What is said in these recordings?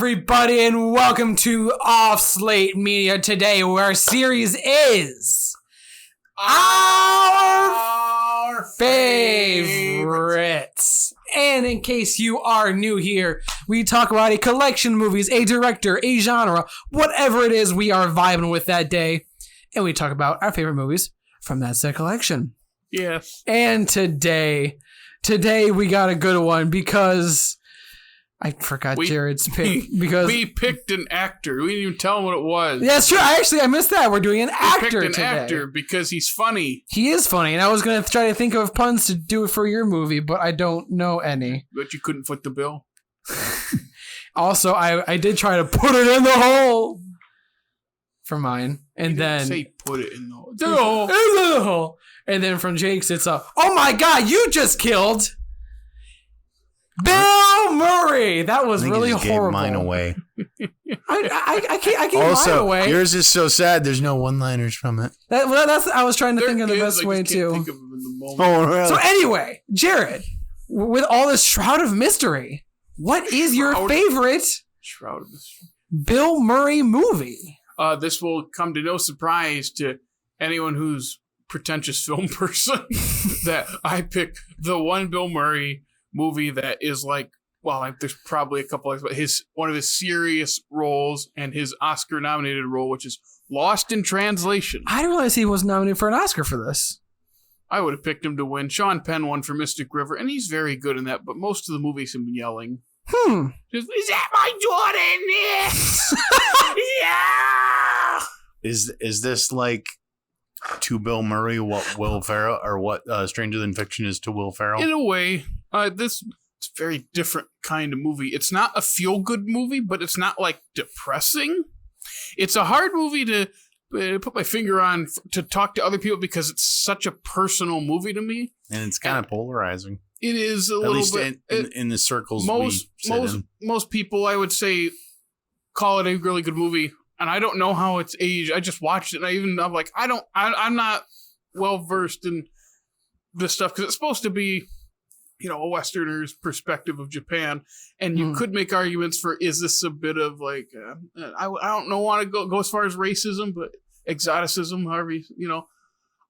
everybody, and welcome to Off Slate Media today, where our series is our favorites. And in case you are new here, we talk about a collection of movies, a director, a genre, whatever it is we are vibing with that day, and we talk about our favorite movies from that said collection. Yes. And today we got a good one because I forgot Jared's pick because we picked an actor. We didn't even tell him what it was. Yeah, that's true. I missed that. We're doing an actor picked an today. Actor because he's funny. He is funny, and I was gonna try to think of puns to do it for your movie, but I don't know any. But you couldn't foot the bill. Also, I did try to put it in the hole for mine, and you then didn't say put it in the hole. In the hole. And then from Jake's, it's a oh my god, you just killed Bill Murray. That was really horrible. Gave mine away. I can't also, mine away. Yours is so sad. There's no one-liners from it. That's I was trying to think of the best way too. Think of them in the moment. Oh, really? So anyway, Jared, with all this shroud of mystery, what is your favorite Shroud of Mystery Bill Murray movie? This will come to no surprise to anyone who's pretentious film person that I pick the one Bill Murray movie that is like, well, there's probably a couple others, but one of his serious roles and his Oscar nominated role, which is Lost in Translation. I didn't realize he was nominated for an Oscar for this. I would have picked him to win. Sean Penn won for Mystic River, and he's very good in that, but most of the movie's him yelling. Just, is that my daughter in this? Yeah! Is this like to Bill Murray what Will Ferrell or what Stranger Than Fiction is to Will Ferrell? In a way, it's a very different kind of movie. It's not a feel-good movie, but it's not like depressing. It's a hard movie to put my finger on to talk to other people because it's such a personal movie to me. And it's kind of polarizing. It is a little bit. In the circles most people, I would say, call it a really good movie. And I don't know how it's aged. I just watched it, and I'm like, I'm not well versed in this stuff because it's supposed to be, a Westerner's perspective of Japan, and you could make arguments for is this a bit of like I don't know, want to go as far as racism, but exoticism, however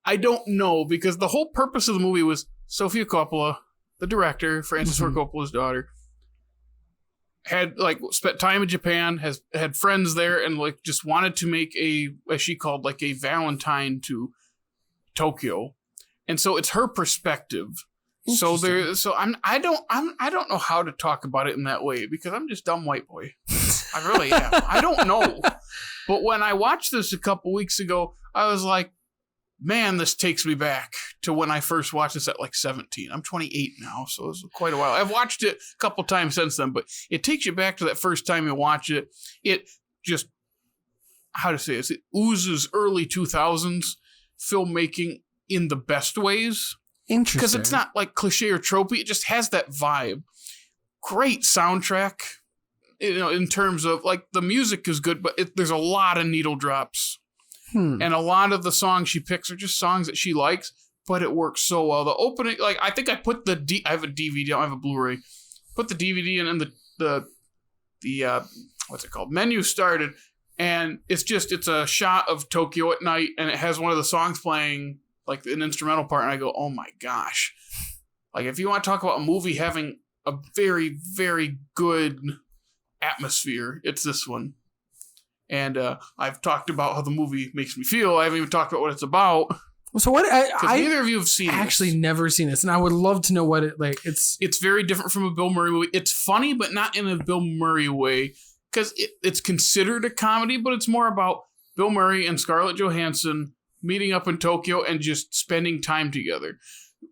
I don't know, because the whole purpose of the movie was Sofia Coppola, the director, Francis Ford Coppola's daughter, had spent time in Japan, had friends there, and just wanted to make a, as she called, a Valentine to Tokyo, and so it's her perspective. So I don't know how to talk about it in that way because I'm just dumb white boy. I really am. I don't know, but when I watched this a couple weeks ago, I was like, man, this takes me back to when I first watched this at 17. I'm 28 now, so it's quite a while. I've watched it a couple times since then, but it takes you back to that first time you watch it. It just, how to say this, it oozes early 2000s filmmaking in the best ways. Interesting. Because it's not cliche or tropey. It just has that vibe. Great soundtrack, in terms of the music is good, but there's a lot of needle drops. And a lot of the songs she picks are just songs that she likes, but it works so well. The opening, I think I put I have a DVD, I have a Blu-ray. Put the DVD in, and the what's it called? Menu started, and it's a shot of Tokyo at night, and it has one of the songs playing, an instrumental part, and I go, oh my gosh. If you want to talk about a movie having a very, very good atmosphere, it's this one. And I've talked about how the movie makes me feel. I haven't even talked about what it's about. So what? Neither of you have seen it. Actually, never seen this, and I would love to know what it it's. It's very different from a Bill Murray movie. It's funny, but not in a Bill Murray way, because it's considered a comedy, but it's more about Bill Murray and Scarlett Johansson meeting up in Tokyo and just spending time together.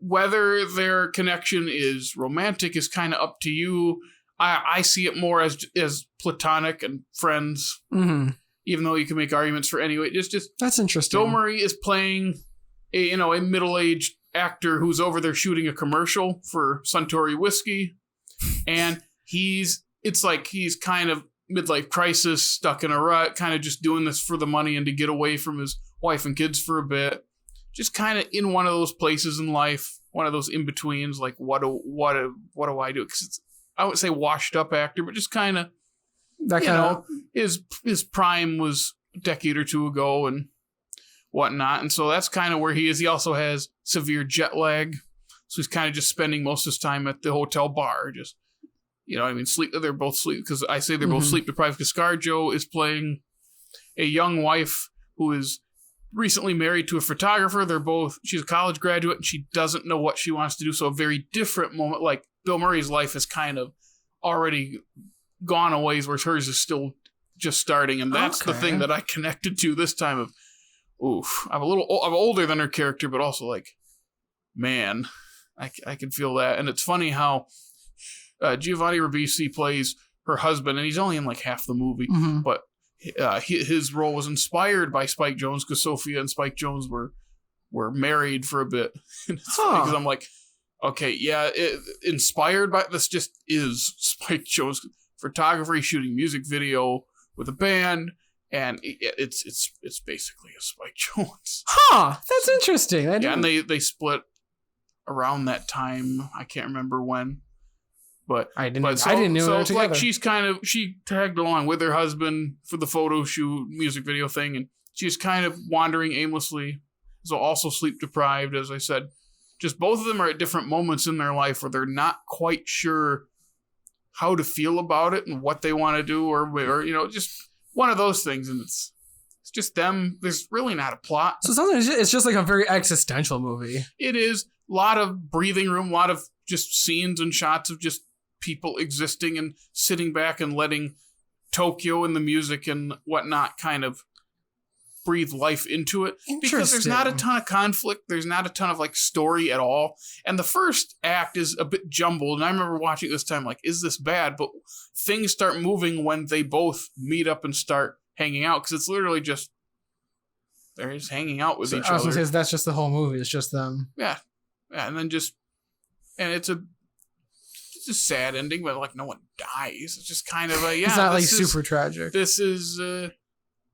Whether their connection is romantic is kind of up to you. I see it more as platonic and friends, even though you can make arguments for anyway. It's just that's interesting. Bill Murray is playing a middle-aged actor who's over there shooting a commercial for Suntory whiskey, and he's kind of midlife crisis, stuck in a rut, kind of just doing this for the money and to get away from his wife and kids for a bit. Just kind of in one of those places in life, one of those in-betweens, what do I do? Because it's, I would say washed up actor, but just kind of That you kind know, his prime was a decade or two ago and whatnot. And so that's kind of where he is. He also has severe jet lag. So he's kind of just spending most of his time at the hotel bar. Just, you know, I mean, they're both sleep, because I say they're both sleep deprived, because ScarJo is playing a young wife who is recently married to a photographer. She's a college graduate and she doesn't know what she wants to do. So a very different moment. Like Bill Murray's life is kind of already gone a ways, whereas hers is still just starting. And that's the thing that I connected to this time of, oof, I'm older than her character, but also like, man, I can feel that. And it's funny how Giovanni Ribisi plays her husband, and he's only in like half the movie, but his role was inspired by Spike Jonze, because Sophia and Spike Jonze were married for a bit. And it's funny because I'm like, okay, yeah, inspired by this just is Spike Jonze photography, shooting music video with a band, and it's basically a Spike Jonze. That's interesting. And they split around that time. I can't remember when. But I didn't know they were together. Like she tagged along with her husband for the photo shoot, music video thing, and she's kind of wandering aimlessly. So also sleep deprived, as I said. Just both of them are at different moments in their life where they're not quite sure how to feel about it and what they want to do, or you know, just one of those things. And it's just them. There's really not a plot. So sometimes it's just like a very existential movie. It is a lot of breathing room, a lot of just scenes and shots of just people existing and sitting back and letting Tokyo and the music and whatnot kind of breathe life into it. Because there's not a ton of conflict. There's not a ton of like story at all. And the first act is a bit jumbled. And I remember watching it this time like, is this bad? But things start moving when they both meet up and start hanging out. Because it's literally just, they're just hanging out with each other. I was going to say, that's just the whole movie. It's just them. Yeah. And then it's a sad ending, but like no one dies. It's just kind of it's not like super tragic. This is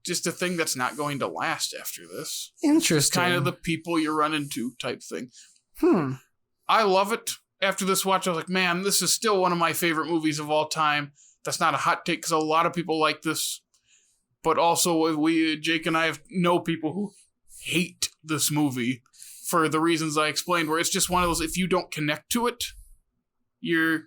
just a thing that's not going to last after this. Interesting. It's kind of the people you run into type thing. I love it. After this watch, I was like, man, this is still one of my favorite movies of all time. That's not a hot take because a lot of people like this, but also Jake and I know people who hate this movie for the reasons I explained, where it's just one of those, if you don't connect to it, you're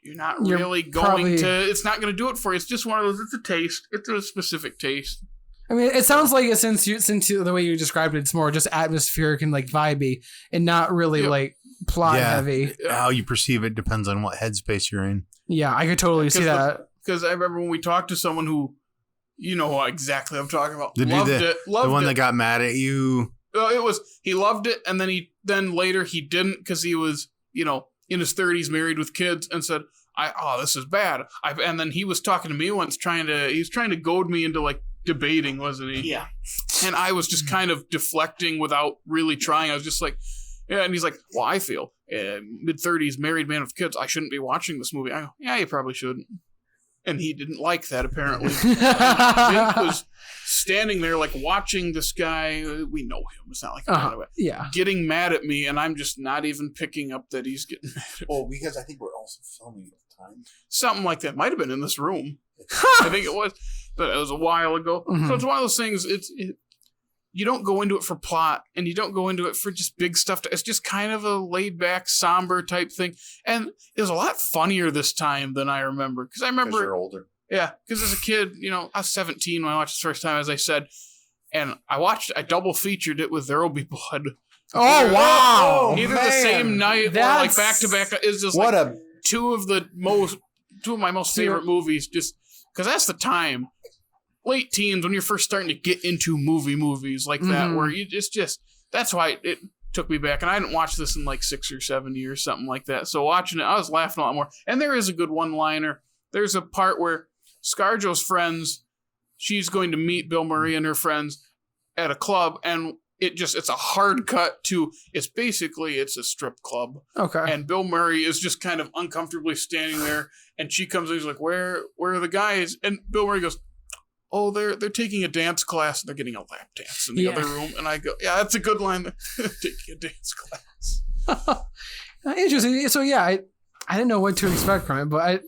not really going to, it's not going to do it for you. It's just one of those, it's a taste. It's a specific taste. I mean, it sounds like since the way you described it, it's more just atmospheric and like vibey and not really like plot heavy. How you perceive it depends on what headspace you're in. Yeah, I could totally see that. Because I remember when we talked to someone who, you know what exactly I'm talking about, loved it. The one that got mad at you. He loved it, and then later he didn't because he was, you know, in his 30s, married with kids, and said, this is bad. And then he was talking to me once, trying to goad me into like debating, wasn't he? Yeah. And I was just kind of deflecting without really trying. I was just like, yeah. And he's like, well, I feel mid-30s, married man with kids, I shouldn't be watching this movie. I go, yeah, you probably shouldn't. And he didn't like that, apparently. Jake was standing there, like, watching this guy. We know him. It's not like getting mad at me, and I'm just not even picking up that he's getting mad at me. Oh, because I think we're also filming at the time. Something like that. Might have been in this room. I think it was. But it was a while ago. So it's one of those things, you don't go into it for plot, and you don't go into it for just big stuff. It's just kind of a laid-back, somber type thing. And it was a lot funnier this time than I remember. Because I remember... you're older. Yeah, because as a kid, you know, I was 17 when I watched the first time, as I said. And I double featured it with There Will Be Blood. Oh, wow! Either the same night or like back-to-back. It's just like two of my most favorite movies. Just because that's the time. Late teens, when you're first starting to get into movies like that, where you just that's why it took me back. And I hadn't watched this in like 6 or 7 years, something like that. So watching it, I was laughing a lot more. And there is a good one-liner. There's a part where ScarJo's friends, she's going to meet Bill Murray and her friends at a club, and it's a hard cut to, it's a strip club. Okay. And Bill Murray is just kind of uncomfortably standing there, and she comes in, he's like, where are the guys? And Bill Murray goes, oh, they're taking a dance class, and they're getting a lap dance in the other room. And I go, yeah, that's a good line. Taking a dance class. Interesting. So yeah, I didn't know what to expect from it, but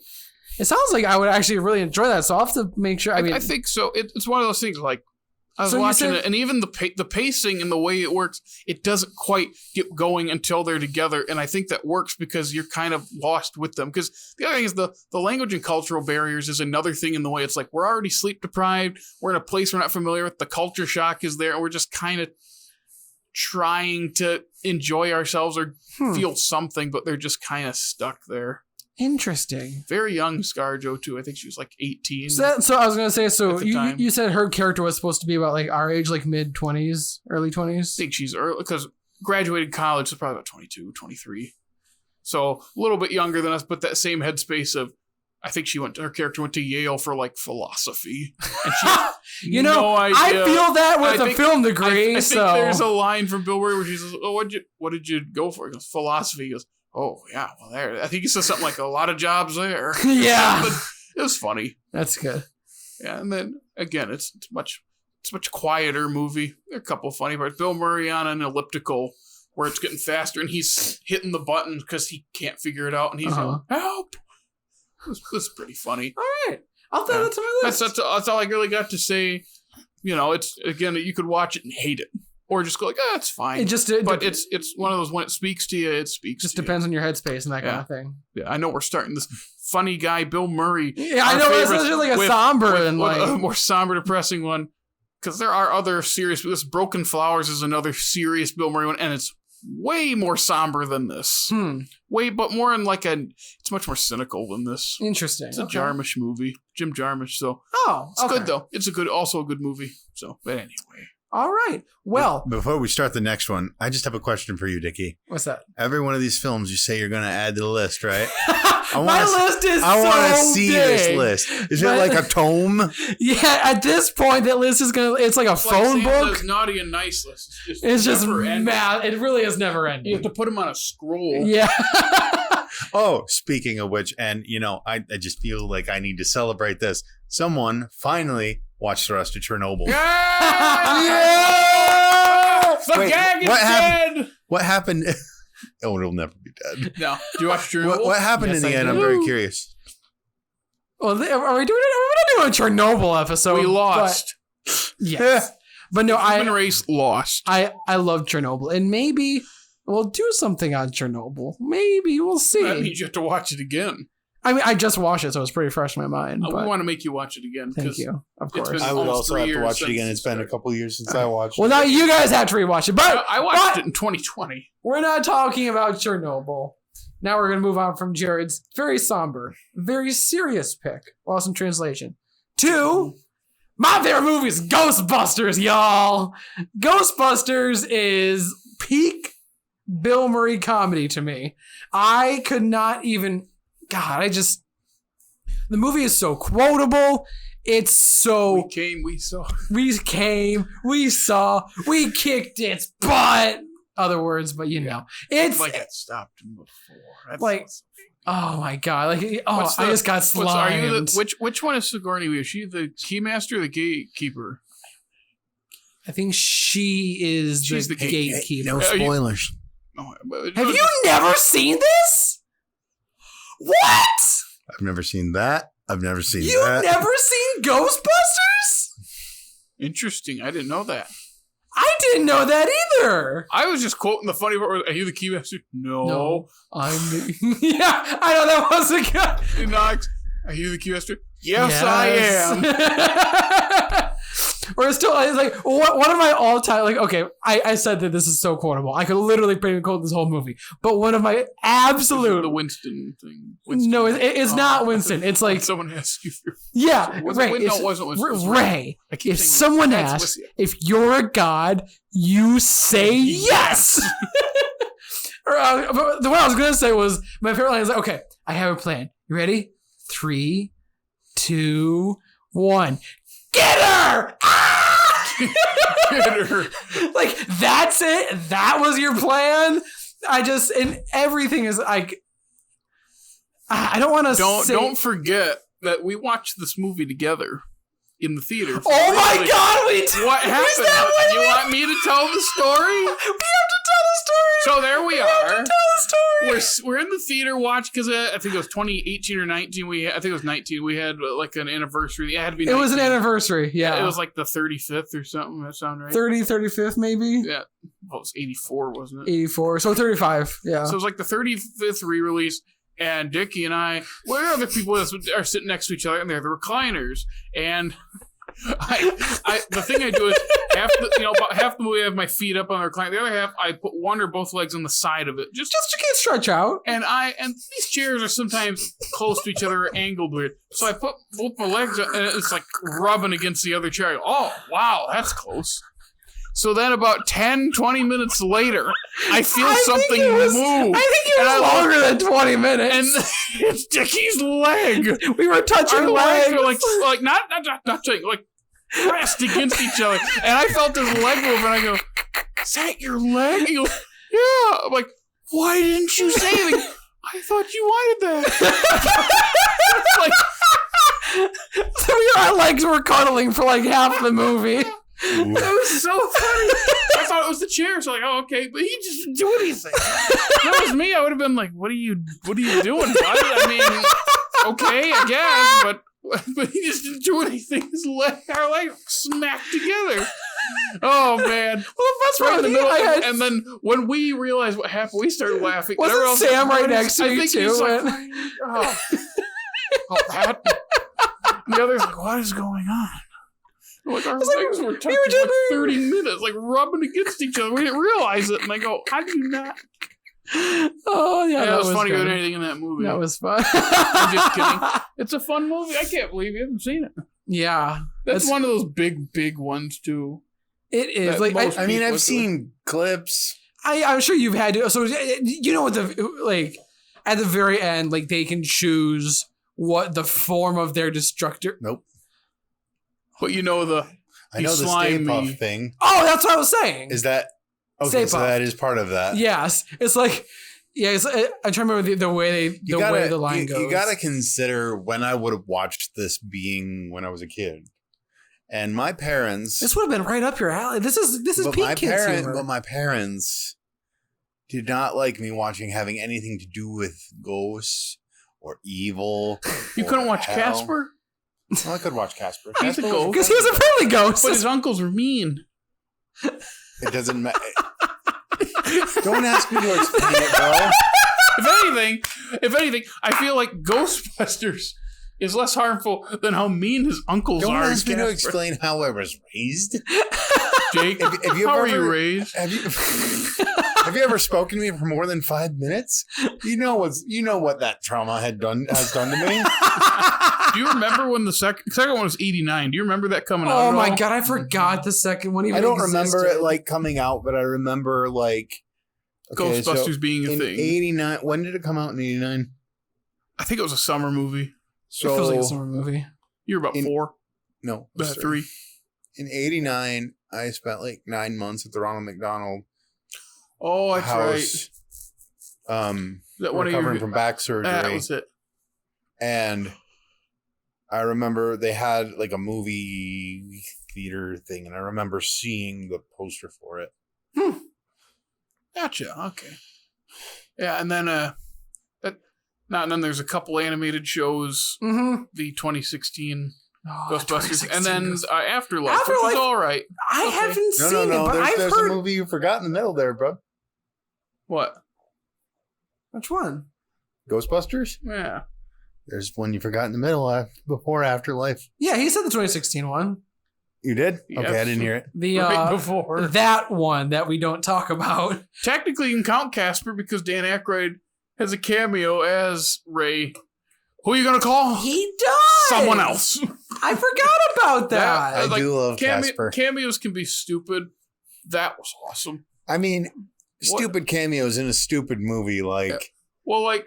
It sounds like I would actually really enjoy that, so I'll have to make sure. I think so. It's one of those things like I was watching it, and even the pacing and the way it works, it doesn't quite get going until they're together, and I think that works because you're kind of lost with them. Because the other thing is the language and cultural barriers is another thing in the way. It's like we're already sleep deprived, we're in a place we're not familiar with, the culture shock is there, and we're just kind of trying to enjoy ourselves or feel something, but they're just kind of stuck there. Interesting. Very young ScarJo too. I think she was like 18. So I was gonna say. So you said her character was supposed to be about like our age, like mid-20s, early 20s. I think she's early because graduated college, so probably about 22, 23. So a little bit younger than us, but that same headspace of. I think her character went to Yale for like philosophy. And she no idea. I feel that with a film degree. I think there's a line from Bill Murray where she says, "Oh, what did you go for?" He goes, "Philosophy." He goes, "Oh yeah, well there." I think he says something like a lot of jobs there. Yeah, but it was funny. That's good. Yeah, and then again, it's much quieter movie. There are a couple of funny parts. Bill Murray on an elliptical where it's getting faster, and he's hitting the button because he can't figure it out, and he's yelling, "Help!" It was pretty funny. All right. I'll throw that to my list. That's all I really got to say. You know, it's again, you could watch it and hate it. Or just go like, it's fine. But it's one of those, when it speaks to you, it speaks just to you. Depends on your headspace and that kind of thing. Yeah, I know we're starting this funny guy, Bill Murray. Yeah, I know, it's like a somber and like... a more somber, depressing one. Because there are other serious... This Broken Flowers is another serious Bill Murray one, and it's way more somber than this. But more in like it's much more cynical than this. Interesting. It's a Jarmusch movie. Jim Jarmusch, so. It's good though. It's also a good movie. So, but anyway. All right. Well. Before we start the next one, I just have a question for you, Dickey. What's that? Every one of these films you say you're going to add to the list, right? My list is I want to so see big. this list. Is it like a tome? Yeah, at this point, that list is it's like a phone book. Naughty and nice list. It's just mad. It really is never ending. You have to put them on a scroll. Yeah. Oh, speaking of which, and I just feel like I need to celebrate this. Someone finally watched the rest of Chernobyl. Yeah! The gag is dead! What happened? Oh, it'll never be dead. No. Do you watch Chernobyl? What happened in the end? I'm very curious. Well, are we doing it? We're not doing a Chernobyl episode. We lost. Yes. But no, the human race lost. I love Chernobyl. And maybe we'll do something on Chernobyl. Maybe. We'll see. That means you have to watch it again. I mean, I just watched it, so it's pretty fresh in my mind. We want to make you watch it again. Thank you. Of course. I would also have to watch it again. It's been a couple years since I watched it. Well, now you guys have to rewatch it. But I watched it in 2020. We're not talking about Chernobyl. Now we're going to move on from Jared's very somber, very serious pick, lost in translation, to my favorite movie is Ghostbusters, y'all. Ghostbusters is peak Bill Murray comedy to me. I could not even... God, the movie is so quotable. It's so... We came, we saw, we kicked its butt. Other words, but it's... Like it stopped before. That's like, oh my God. Like, I just got slimed. Which one is Sigourney Weaver? Is she the keymaster or the gatekeeper? I think she's the gatekeeper. No spoilers. Have you never seen this? What? I've never seen that. I've never seen that. You've never seen Ghostbusters? Interesting. I didn't know that. I didn't know that either. I was just quoting the funny part. Are you the keymaster? No. I'm the... Yeah, I know that was a good... Are you the keymaster? Yes, I am. Or still, it's like one of my all-time, like, okay, I said that this is so quotable. I could literally quote this whole movie. But one of my absolute... The Winston thing. No, it's not Winston. It's like... Someone asked you. Yeah, Ray. No, it wasn't Winston. Ray. If someone asks if you're a god, you say yes. But what I was going to say was, my favorite line is like, okay, I have a plan. You ready? 3, 2, 1. Get her! Ah! Get her. Like, that's it? That was your plan? And everything is like, I don't want to say. Don't forget that we watched this movie together in the theater. Oh my God, we did. What happened? You want me to tell the story? We have to tell the story So there we are. Tell We're in the theater watch because I think it was 2018 or 19. I think it was 19. We had like an anniversary. It had to be. 19. It was an anniversary. Yeah. It was like the 35th or something. That sound right? 35th maybe. Yeah. Well, it was 84, wasn't it? 84. So 35. Yeah. So it was like the 35th re-release. And Dickey and I, other people are sitting next to each other, and they're the recliners. And the thing I do is about half the movie I have my feet up on the recliner. The other half I put one or both legs on the side of it, just you can't stretch out. And these chairs are sometimes close to each other or angled weird. So I put both my legs up, and it's like rubbing against the other chair. Oh wow, that's close. So then about 10, 20 minutes later, I feel something move. I think it was longer than 20 minutes. And it's Dickey's leg. We were touching legs. Were like not touching, like pressed against each other. And I felt his leg move, and I go, is that your leg? He goes, yeah. I'm like, why didn't you say anything? I thought you wanted that. So our legs were cuddling for like half the movie. That was so funny. I thought it was the chair, so like, oh, okay, but he just didn't do anything. If that was me, I would have been like, what are you doing, bud? I mean, okay, I guess, but he just didn't do anything. Our legs smacked together. Oh man! Well, that's right in the middle. And then when we realized what happened, we started laughing. Wasn't Sam right next to you too? Like, that. And the other's like, what is going on? Like our legs were touching like 30 minutes, like rubbing against each other. We didn't realize it, and I go, "How do you not?" Oh yeah, that was funnier than anything in that movie. That was fun. I'm just kidding. It's a fun movie. I can't believe you haven't seen it. Yeah, that's one of those big ones too. It is. Like I mean, I've seen clips. I'm sure you've had to. So you know what at the very end, like they can choose what the form of their destructor. Nope. But you know the Stay Puft thing. Oh, that's what I was saying. Is that okay? Stay So Puft. that is part of that. Yes, it's like I'm trying to remember the way the line goes. You gotta consider when I would have watched this being when I was a kid, and my parents. This would have been right up your alley. This is peak kids humor. But my parents did not like me having anything to do with ghosts or evil. You couldn't watch Casper? Well, I could watch Casper. He's a ghost. Because he was a friendly ghost. But his uncles were mean. It doesn't matter. Don't ask me to explain it, bro. If anything, I feel like Ghostbusters is less harmful than how mean his uncles Don't are. Don't ask me to explain how I was raised. Jake, how are you raised? Have you ever spoken to me for more than 5 minutes? You know what that trauma has done to me. Do you remember when the second one was 89? Do you remember that coming out? Oh my god, I forgot the second one. I don't remember it like coming out, but I remember like Ghostbusters being a thing. 89. When did it come out in 89? I think it was a summer movie. So it feels like a summer movie. You were about 4. No, 3. In 89, I spent like 9 months at the Ronald McDonald. Oh, that's house, right. Recovering from back surgery. That was it. And I remember they had like a movie theater thing, and I remember seeing the poster for it. Gotcha. Okay. Yeah, and then and then there's a couple animated shows. Mm-hmm. The 2016 Ghostbusters, and then Afterlife, which was all right. I haven't seen it, but there's a movie you forgot in the middle there, bro. What? Which one? Ghostbusters? Yeah. There's one you forgot in the middle before Afterlife. Yeah, he said the 2016 one. You did? Yes. Okay, I didn't hear it. Right before. That one that we don't talk about. Technically, you can count Casper because Dan Aykroyd has a cameo as Ray. Who are you going to call? He does! Someone else. I forgot about that. I do love Casper. Cameos can be stupid. That was awesome. I mean, stupid cameos in a stupid movie, like... Yeah. Well, like,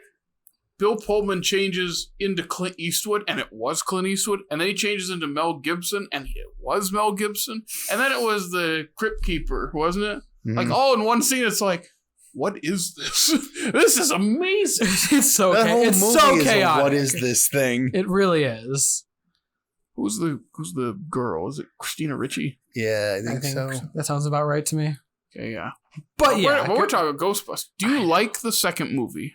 Bill Pullman changes into Clint Eastwood, and it was Clint Eastwood, and then he changes into Mel Gibson, and it was Mel Gibson, and then it was the Crypt Keeper, wasn't it? Mm-hmm. Like, all in one scene, it's like, what is this? This is amazing. It's so chaotic. What is this thing? It really is. Who's the girl? Is it Christina Ricci? Yeah, I think so. That sounds about right to me. Okay, yeah. But yeah, we're talking Ghostbusters. Do you like the second movie?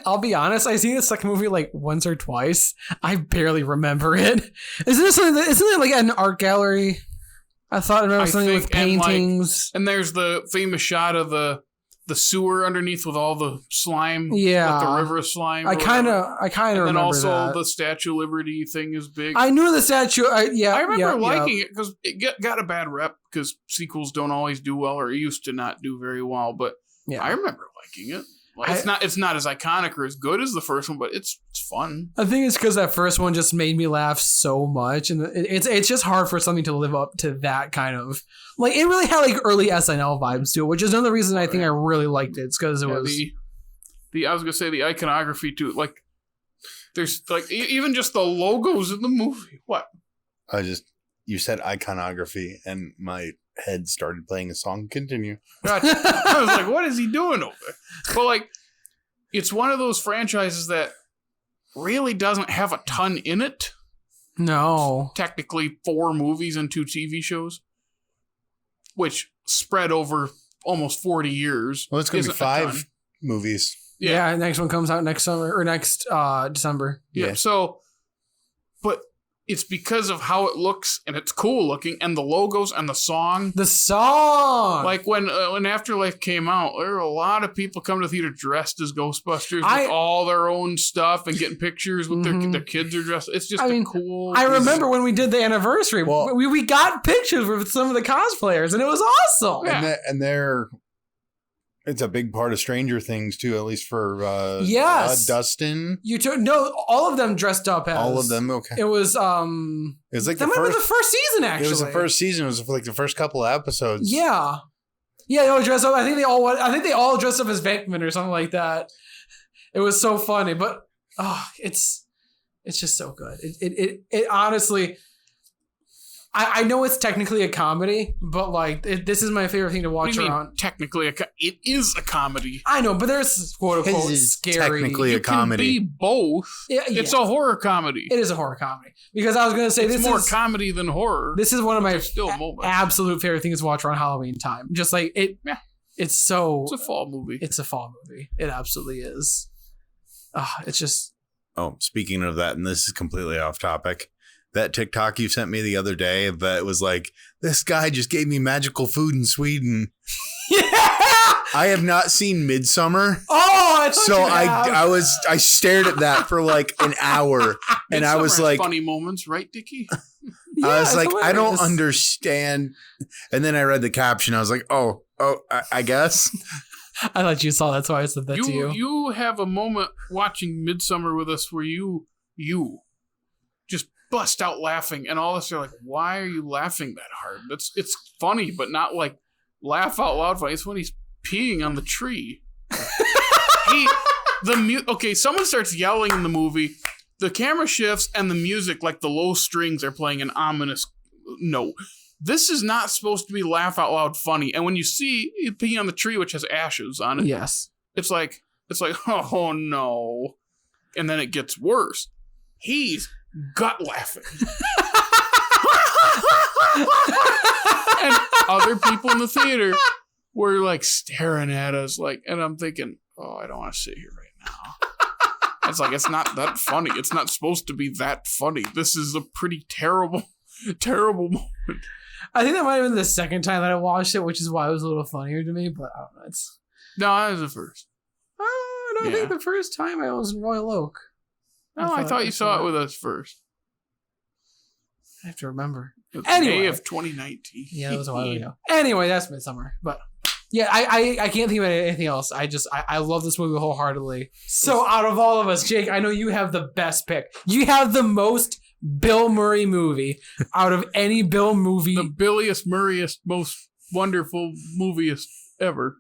I'll be honest. I seen the second movie like once or twice. I barely remember it. Isn't it like an art gallery? I thought I remember something with paintings. And there's the famous shot of the sewer underneath with all the slime. Yeah, like the river slime. I kind of remember and then also that. the Statue of Liberty thing is big. I knew the statue. I remember liking it because it got a bad rep because sequels don't always do well or used to not do very well. But yeah, I remember liking it. Like, it's not as iconic or as good as the first one, but it's fun. I think it's because that first one just made me laugh so much, and it's just hard for something to live up to that kind of like. It really had like early SNL vibes to it, which is another reason I think I really liked it. It's because it was I was gonna say the iconography too. Like there's like even just the logos in the movie. What? You said iconography, and my head started playing a song. Continue. Gotcha. I was like, what is he doing over there? But like, it's one of those franchises that really doesn't have a ton in it. No. Technically 4 movies and 2 TV shows, which spread over almost 40 years. Well, it's going to be 5 movies. Yeah, next one comes out next summer or next December. Yeah. So, but it's because of how it looks, and it's cool looking, and the logos and the song. The song! Like when Afterlife came out, there were a lot of people coming to the theater dressed as Ghostbusters with all their own stuff and getting pictures with their kids are dressed. It's just cool. I remember when we did the anniversary, we got pictures with some of the cosplayers, and it was awesome. Yeah. And it's a big part of Stranger Things too, at least for Dustin. All of them dressed up as all of them. Okay, it was it was like the first season. Actually, it was the first season. It was like the first couple of episodes. Yeah, they all dressed up. I think they all dressed up as Venkman or something like that. It was so funny, but it's just so good. It honestly. I know it's technically a comedy, but like this is my favorite thing to watch around. Technically, it is a comedy. I know, but there's quote unquote scary. Technically a comedy. It can be both. It's a horror comedy. It is a horror comedy because I was going to say it's more comedy than horror. This is one of my absolute favorite things to watch around Halloween time. Just like it. Yeah. It's a fall movie. It's a fall movie. It absolutely is. It's just. Oh, speaking of that, and this is completely off topic. That TikTok you sent me the other day that was like, this guy just gave me magical food in Sweden. Yeah. I have not seen Midsummer. Oh, I stared at that for like an hour, and I was like, funny moments, right, Dickey? I was like, hilarious. I don't understand. And then I read the caption. I was like, oh, I guess. I thought you saw that, so I said that to you. You have a moment watching Midsummer with us where you just bust out laughing, and all of us are like, why are you laughing that hard? It's funny, but not like laugh out loud funny. It's when he's peeing on the tree. Someone starts yelling in the movie, the camera shifts, and the music, like the low strings, are playing an ominous note. This is not supposed to be laugh out loud funny. And when you see you peeing on the tree, which has ashes on it, yes, it's like, oh no. And then it gets worse. He's gut laughing. And other people in the theater were like staring at us like, and I'm thinking, oh, I don't want to sit here right now. It's like, it's not that funny. It's not supposed to be that funny. This is a pretty terrible moment. I think that might have been the second time that I watched it, which is why it was a little funnier to me, but I don't know. No, that was the first. I don't think the first time I was in Royal Oak. No, I thought you saw it with us first. I have to remember. May of 2019. Yeah, that was a while ago. Anyway, that's Midsummer. But yeah, I can't think about anything else. I love this movie wholeheartedly. So out of all of us, Jake, I know you have the best pick. You have the most Bill Murray movie out of any Bill movie. The billiest, Murrayest, most wonderful movieist ever.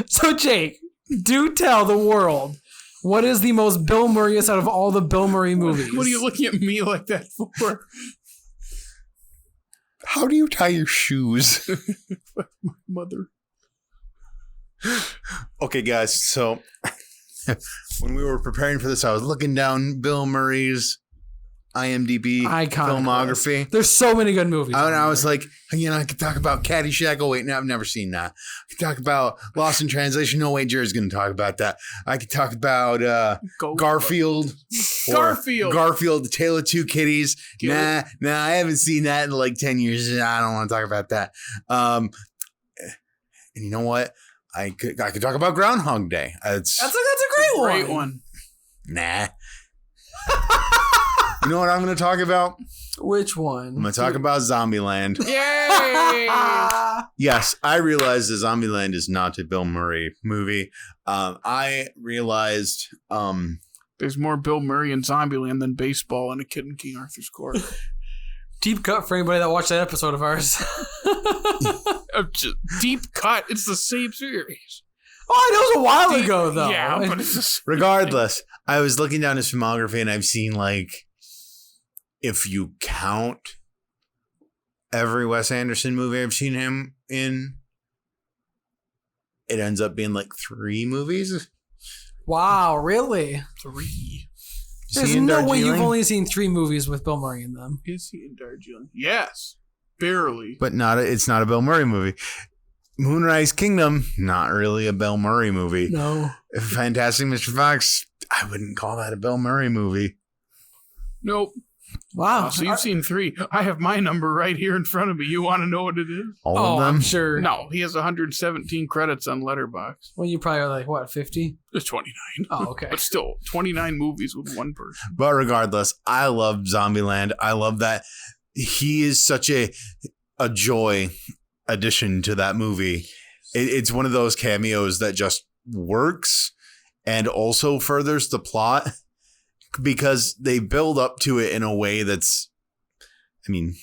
So Jake, do tell the world, what is the most Bill Murrayest out of all the Bill Murray movies? What are you looking at me like that for? How do you tie your shoes? My mother. Okay, guys. So when we were preparing for this, I was looking down Bill Murray's IMDb Iconic filmography. list. There's so many good movies. I was like, I could talk about Caddyshack. Oh, wait, no, I've never seen that. I could talk about Lost in Translation. No, wait, Jared's going to talk about that. I could talk about Garfield. Garfield, The Tale of Two Kitties. Nah, I haven't seen that in like 10 years. I don't want to talk about that. And you know what? I could talk about Groundhog Day. That's a great one. Nah. You know what I'm going to talk about? Which one? I'm going to talk about Zombieland. Yay! Yes, I realized that Zombieland is not a Bill Murray movie. I realized... There's more Bill Murray in Zombieland than baseball in A Kid in King Arthur's Court. Deep cut for anybody that watched that episode of ours. Deep cut. It's the same series. Oh, it was a while ago, though. Yeah, but it's just... Regardless, I was looking down his filmography and I've seen, like, if you count every Wes Anderson movie I've seen him in, it ends up being like 3 movies. Wow, really? 3. There's no way you've only seen 3 movies with Bill Murray in them. Is he in Darjeeling? Yes. Barely. But it's not a Bill Murray movie. Moonrise Kingdom, not really a Bill Murray movie. No. Fantastic Mr. Fox, I wouldn't call that a Bill Murray movie. Nope. Wow. So you've seen 3. I have my number right here in front of me. You want to know what it is? All of them? I'm sure. No, he has 117 credits on Letterboxd. Well, you probably are like, what, 50? It's 29. Oh, okay. But still, 29 movies with one person. But regardless, I love Zombieland. I love that he is such a joy addition to that movie. It's one of those cameos that just works and also furthers the plot because they build up to it in a way that's, I mean,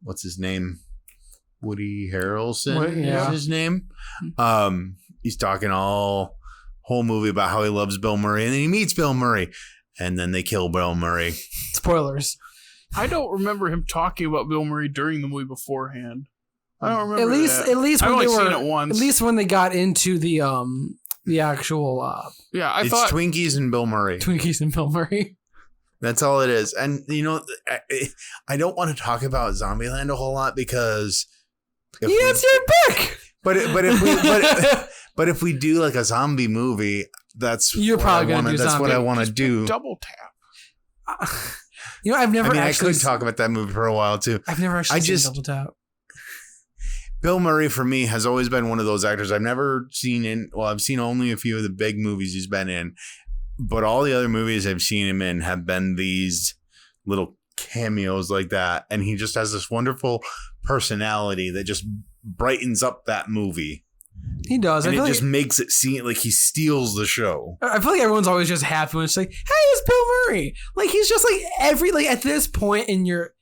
what's his name? Woody Harrelson is his name. He's talking whole movie about how he loves Bill Murray, and then he meets Bill Murray, and then they kill Bill Murray. Spoilers. I don't remember him talking about Bill Murray during the movie beforehand. I don't remember. At least when I've only they seen it once. At least when they got into the actual I thought Twinkies and Bill Murray. Twinkies and Bill Murray. That's all it is. And I don't want to talk about Zombieland a whole lot because it's your pick. But if we do like a zombie movie, that's you're probably going to do. That's what I want to do. Double Tap. I've never. I could talk about that movie for a while too. I've never actually seen Double Tap. Bill Murray for me has always been one of those actors I've never seen I've seen only a few of the big movies he's been in, but all the other movies I've seen him in have been these little cameos like that, and he just has this wonderful personality that just brightens up that movie. He does. And it just makes it seem like he steals the show. I feel like everyone's always just happy when it's like, hey, it's Bill Murray. Like, he's just like at this point in your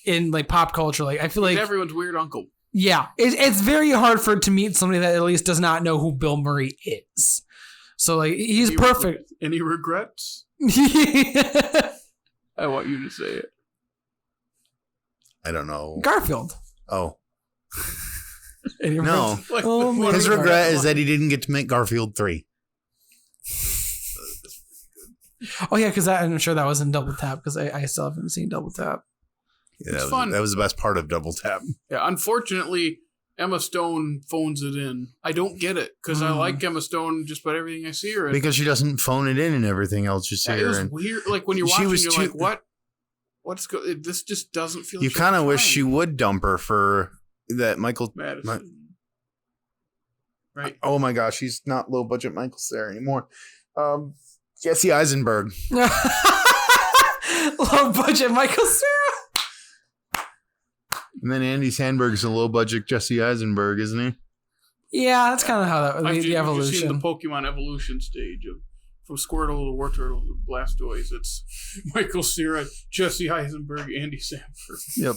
in pop culture, I feel like he's everyone's weird uncle. Yeah, it's very hard for it to meet somebody that at least does not know who Bill Murray is. So he's perfect. Any regrets? I want you to say it. I don't know. Garfield. Oh. No. His regret is that he didn't get to make Garfield 3. Oh yeah, because I'm sure that was in Double Tap because I still haven't seen Double Tap. Yeah, it's fun. That was the best part of Double Tap. Yeah, unfortunately, Emma Stone phones it in. I don't get it because I like Emma Stone just about everything I see her in. Because she doesn't phone it in and everything else you see her in. It was weird. Like when you're watching, you're like, what? This just doesn't feel. You kind of wish she would dump her for that Michael. Right. Oh my gosh, he's not low budget Michael Cera anymore. Jesse Eisenberg. Low budget Michael Cera. And then Andy Samberg's a low budget Jesse Eisenberg, isn't he? Yeah, that's kind of how the evolution. I've just seen the Pokemon evolution stage from Squirtle to Wartortle to Blastoise. It's Michael Cera, Jesse Eisenberg, Andy Samberg. Yep.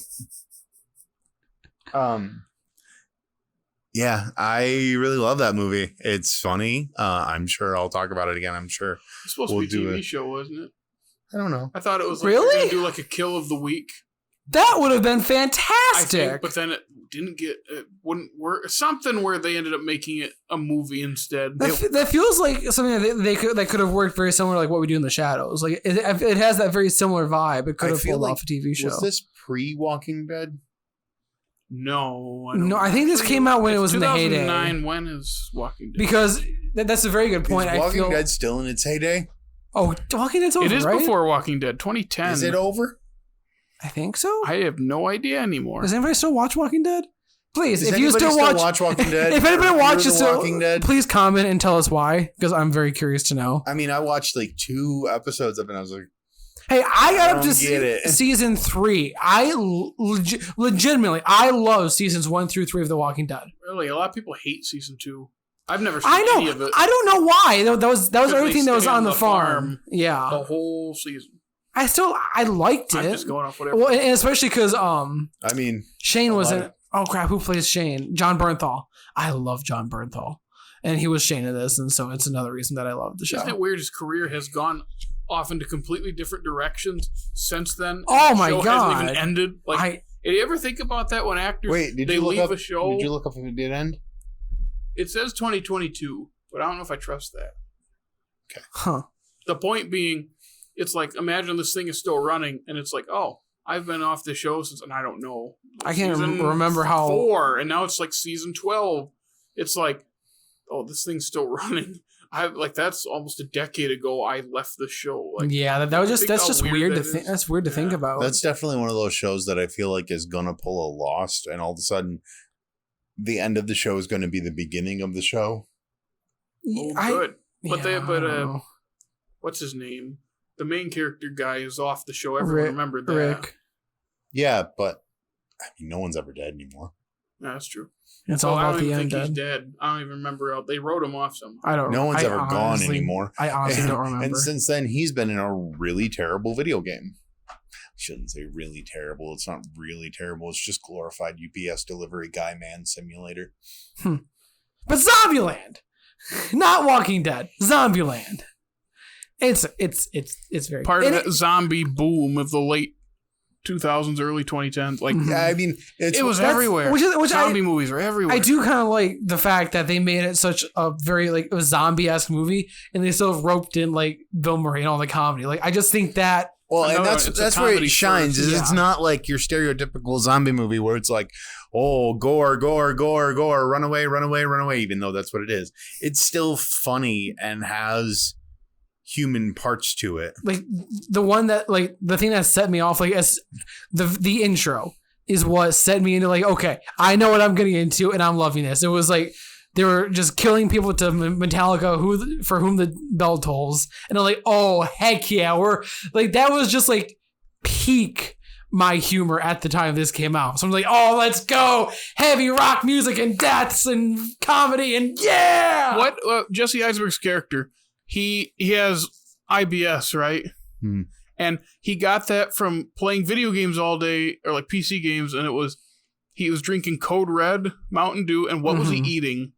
Yeah, I really love that movie. It's funny. I'm sure I'll talk about it again. I'm sure. It's supposed to be a TV show, wasn't it? I don't know. I thought it was really going to do like a kill of the week. That would have been I fantastic. think, but then it wouldn't work. Something where they ended up making it a movie instead. That feels like something that could have worked very similar, like What We Do in the Shadows. Like it has that very similar vibe. It could have pulled off a TV show. Was this pre-Walking Dead? No, I think this came out when it was in the heyday. 2009. When is Walking Dead? Because that's a very good point. Is Walking Dead still in its heyday? Oh, Walking Dead's over, It is right? before Walking Dead. 2010. Is it over? I think so. I have no idea anymore. Does anybody still watch Walking Dead? Please, Does if you still watch Walking Dead, if anybody watches Walking Dead, please comment and tell us why, because I'm very curious to know. I mean, I watched like 2 episodes of it and I was like, hey, I got up to it. season 3. I legitimately, I love seasons 1 through 3 of The Walking Dead. Really, a lot of people hate season 2. I've never seen I know. any of it. I don't know why. That was everything that was stay on the farm. Yeah, The whole season. I liked it. I'm just going off whatever. Well, and especially because I mean, Shane was in. Oh crap! Who plays Shane? John Bernthal. I love John Bernthal, and he was Shane in this, and so it's another reason that I love the show. Isn't it weird? His career has gone off into completely different directions since then. Oh the my show God. Hasn't even ended. Like, did you ever think about that when actors did they you look leave up a show? Did you look up if it did end? It says 2022, but I don't know if I trust that. Huh? The point being, it's like, imagine this thing is still running, and it's like, oh, I've been off the show since, and I don't know. I can't Season remember how. 4, and now it's like season 12. It's like, oh, this thing's still running. That's almost a decade ago. I left the show. Like, Yeah, that was think that's how just weird weird to that think. is. That's weird to think about. That's definitely one of those shows that I feel like is gonna pull a Lost, and all of a sudden, the end of the show is going to be the beginning of the show. oh, good. But I don't know. what's his name? The main character guy is off the show. Everyone remembered that. Rick. Yeah, but I mean, no one's ever dead anymore. Yeah, that's true. It's Well, all I about don't the even end. think he's dead. I don't even remember. They wrote him off somehow. I don't. No one's ever gone honestly- anymore. I honestly don't remember. And since then, he's been in a really terrible video game. I shouldn't say really terrible. It's not really terrible. It's just glorified UPS delivery guy man simulator. But Zombieland, not Walking Dead. Zombieland. It's very Part of and that zombie boom of the late 2000s, early 2010s. Like, Mhm. I mean, it was That's- everywhere. which Zombie movies are everywhere. I do kind of like the fact that they made it such a very like a zombie-esque movie, and they still roped in like Bill Murray and all the comedy. Like I just think that well, I and know that's it's a where it comedy shines. first, Is It's not like your stereotypical zombie movie where it's like, oh, gore, gore, gore, gore, run away, run away, run away. Even though that's what it is, it's still funny and has human parts to it. like the one that like the thing that set me off like as the intro is what set me into like, okay, I know what I'm getting into and I'm loving this. It was like they were just killing people to Metallica for whom the bell tolls, and I'm like, oh heck yeah, we're like that was just like peak my humor at the time this came out. So I'm like, oh, let's go, heavy rock music and deaths and comedy and yeah. What Jesse Eisenberg's character? He has IBS, right? Hmm. And he got that from playing video games all day, or like PC games, and he was drinking Code Red, Mountain Dew, and what was he eating?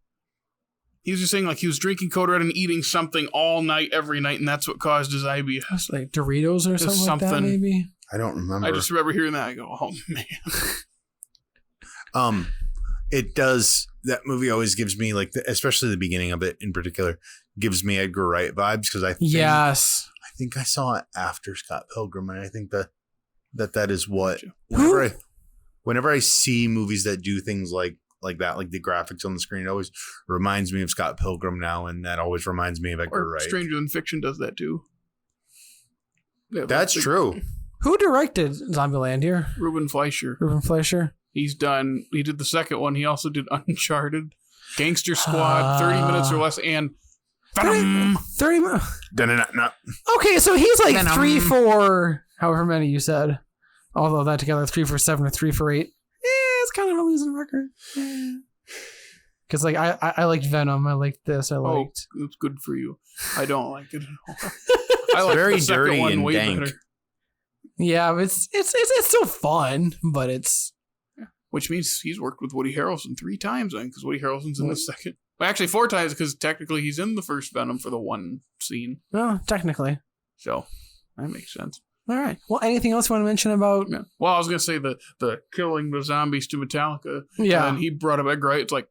He was just saying like he was drinking Code Red and eating something all night, every night, and that's what caused his IBS. It's like Doritos or something like that, maybe. I don't remember. I just remember hearing that. I go, oh man. It does. That movie always gives me like, especially the beginning of it in particular, gives me Edgar Wright vibes because I think I saw it after Scott Pilgrim, and I think that is what whenever I see movies that do things like that, like the graphics on the screen, it always reminds me of Scott Pilgrim now, and that always reminds me of Edgar Or Wright. Stranger Than Fiction does that too. Yeah, That's true. Who directed Zombieland here? Ruben Fleischer. Ruben Fleischer. He did the second one. He also did Uncharted, Gangster Squad, 30 minutes or less, and Venom. 30 minutes. No. Okay, so he's like Venom. 3 for however many you said. Although that together, 3 for 7 or 3 for 8. It's kind of a losing record. Because like I liked Venom. I liked this. I liked. Oh, it's good for you. I don't like it at all. I like very the second dirty one and way dank. better. Yeah, but it's still fun, but it's. Which means he's worked with Woody Harrelson 3 times then, because Woody Harrelson's in the second. Well, actually 4 times, because technically he's in the first Venom for the one scene. Well, technically. So that makes sense. All right. Well, anything else you want to mention about? Yeah. Well, I was gonna say the killing the zombies to Metallica. Yeah. And he brought it back right. It's like,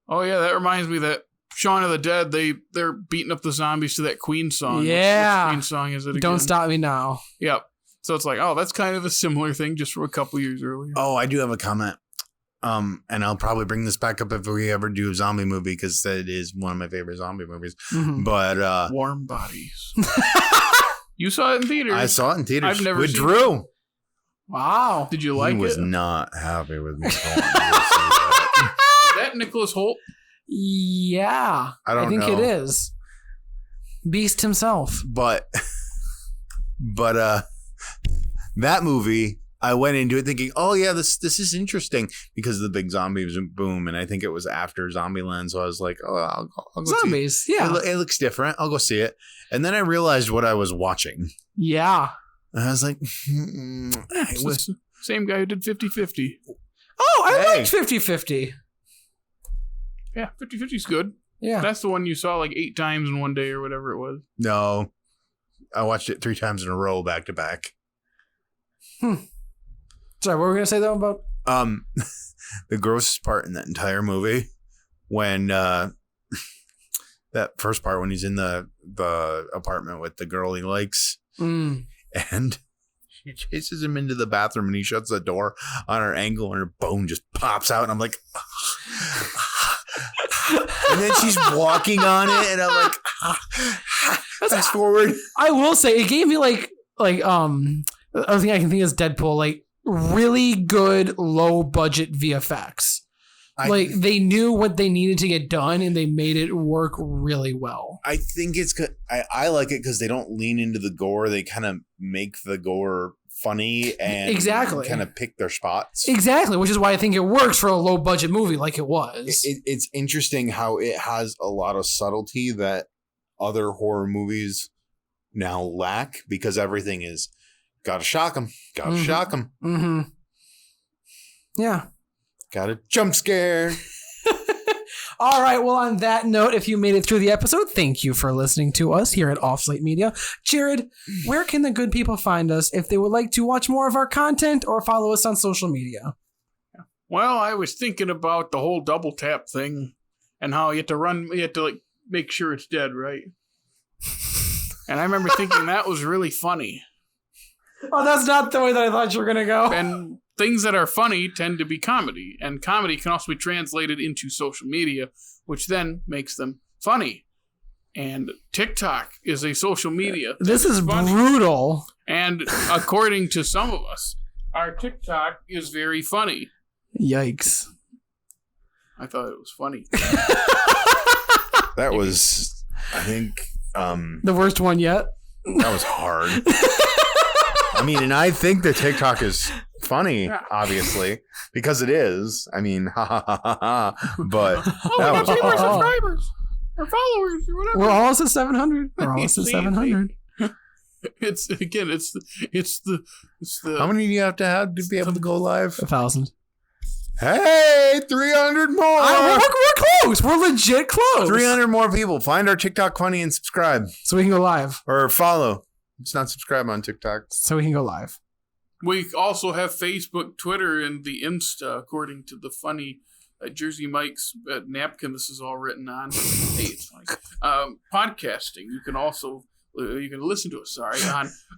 oh yeah, that reminds me that Shaun of the Dead, they're beating up the zombies to that Queen song. Yeah. Which Queen song is it again? Don't Stop Me Now. Yep. So it's like, oh, that's kind of a similar thing just from a couple years earlier. Oh, I do have a comment. And I'll probably bring this back up if we ever do a zombie movie because that is one of my favorite zombie movies. Mhm. But Warm Bodies. You saw it in theaters. I saw it in theaters I've never with seen Drew. Wow. Did you like He was it? not happy with me. Going to go see that. Is that Nicholas Hoult? Yeah. I don't think know. it is. Beast himself. But that movie, I went into it thinking, oh yeah, this is interesting because of the big zombies boom, and I think it was after Zombieland, so I was like, oh, I'll go see it. Zombies. Yeah. It looks different. I'll go see it. And then I realized what I was watching. Yeah. And I was like, It's the same guy who did 50-50. Oh, I Hey. liked 50-50. Yeah, 50-50 is good. Yeah. That's the one you saw like 8 times in one day or whatever it was. no, I watched it 3 times in a row, back to back. Sorry, what were we going to say, though, about? The grossest part in that entire movie when that first part when he's in the apartment with the girl he likes Mm. and she chases him into the bathroom and he shuts the door on her ankle and her bone just pops out and I'm like and then she's walking on it and I'm like fast forward. I will say, it gave me, the other thing I can think is Deadpool, like, really good low-budget VFX. They knew what they needed to get done and they made it work really well. I think it's good. I like it because they don't lean into the gore. They kind of make the gore funny and Exactly. kind of pick their spots. Exactly, which is why I think it works for a low-budget movie like it was. It's interesting how it has a lot of subtlety that other horror movies now lack because everything is gotta shock them, gotta Mhm. shock them, Mm-hmm. Yeah. gotta jump scare. All right. Well, on that note, if you made it through the episode, thank you for listening to us here at Off Slate Media. Jared, where can the good people find us if they would like to watch more of our content or follow us on social media? Well, I was thinking about the whole double tap thing and how you have to like make sure it's dead, right? And I remember thinking that was really funny. Oh, that's not the way that I thought you were going to go. And things that are funny tend to be comedy, and comedy can also be translated into social media, which then makes them funny. And TikTok is a social media. This is funny. brutal. And according to some of us, our TikTok is very funny. Yikes. I thought it was funny. That was, I think, The worst one yet. that was hard. I mean, and I think the TikTok is funny, obviously, because it is. I mean, ha ha ha ha ha. But Oh, that we was got 2 more hard. subscribers or followers or whatever. We're almost at 700. We're almost at See, 700. It's the How many do you have to be able to go live? 1,000. Hey, 300 more. We're close. We're legit close. 300 more people. Find our TikTok funny and subscribe So we can go live. or follow. It's not subscribe on TikTok. So we can go live. We also have Facebook, Twitter, and the Insta, according to the funny Jersey Mike's napkin this is all written on. Hey, it's funny. Podcasting. You can also listen to us,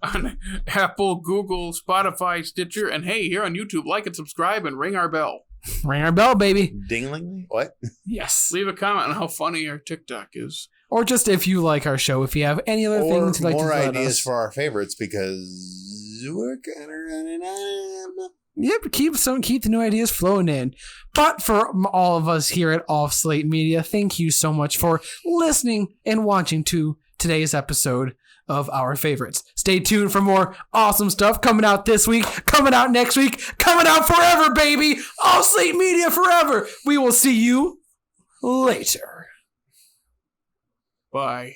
on Apple, Google, Spotify, Stitcher, and hey, here on YouTube, like and subscribe and ring our bell. Ring our bell, baby. Dingling? What? Yes. Leave a comment on how funny our TikTok is. Or just if you like our show, if you have any other Or things you'd like to more let ideas us. for our favorites because we're kind of running out. Yep, keep the new ideas flowing in. But for all of us here at Off Slate Media, thank you so much for listening and watching to today's episode of our favorites. Stay tuned for more awesome stuff coming out this week, coming out next week, coming out forever, baby. Off Slate Media forever. We will see you later. Bye.